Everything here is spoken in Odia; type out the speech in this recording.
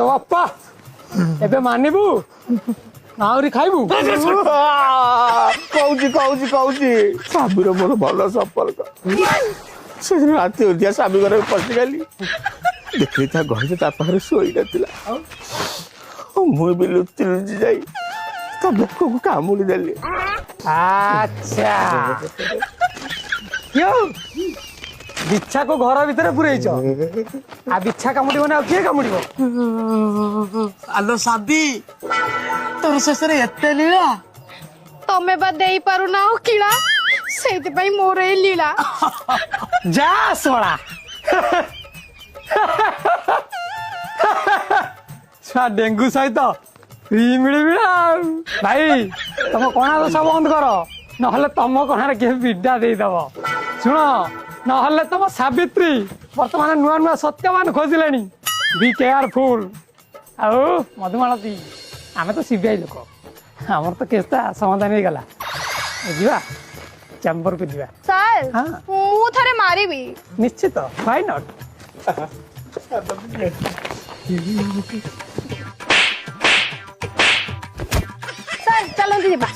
ବାପା ଏବେ ମାନିବୁ ଆହୁରି ଖାଇବୁ। କହୁଛି ସ୍ୱାମୀର ମୋର ଭଲ ସମ୍ପର୍କ। ସେଦିନ ରାତି ଅଧିଆ ସ୍ୱାମୀ ଘରେ ପଶିଗଲି, ଦେଖିଲି ତା ଘରେ ତା ପାଖରେ ଶୋଇ ନଥିଲା। ମୁଁ ବି ଲୁଚି ଯାଇ ତା ବେକକୁ କାମୁଡ଼ି ଦେଲି। ଆଚ୍ଛା ବିଛାକୁ ଘର ଭିତରେ ପୁରେଇଛ, ଆଉ ବିଛା କାମୁଡିବନି ଆଉ କିଏ କାମୁଡିବ? ଆଲୋ ସାଦି, ତୋର ଶେଷରେ ଏତେ ଲୀଳା। ତମେ ବା ଦେଇ ପାରୁନା କିଳା, ସେଇଥିପାଇଁ ମୋର ଏଇ ଲୀଳା। ଯା ଶଳା ଛୁଆ ଡେଙ୍ଗୁ ସହିତ ଫ୍ରି ମିଳିବି ଆଉ। ଭାଇ ତମ କଣା ଦୋଷ ବନ୍ଦ କର, ନହେଲେ ତମ କଣାରେ କିଏ ବିଡା ଦେଇଦବ। ଶୁଣ, ନହେଲେ ତମ ସାବିତ୍ରୀ ବର୍ତ୍ତମାନ ନୂଆ ନୂଆ ସତ୍ୟବାନ ଖୋଜିଲେଣି। ବି କେୟାରଫୁଲ। ଆଉ ମଧୁମାଳତୀ, ଆମେ ତ ସିବିଆଇ ଲୋକ, ଆମର ତ କେସଟା ସମାଧାନ ହେଇଗଲା। ଯିବା ଚାମ୍ବରକୁ ଯିବା। ସାର୍ ମୁଁ ଥରେ ମାରିବି। ନିଶ୍ଚିତ, ହ୍ୱାଇ ନଟ୍। ସାର୍ ଚାଲନ୍ତୁ ଯିବା।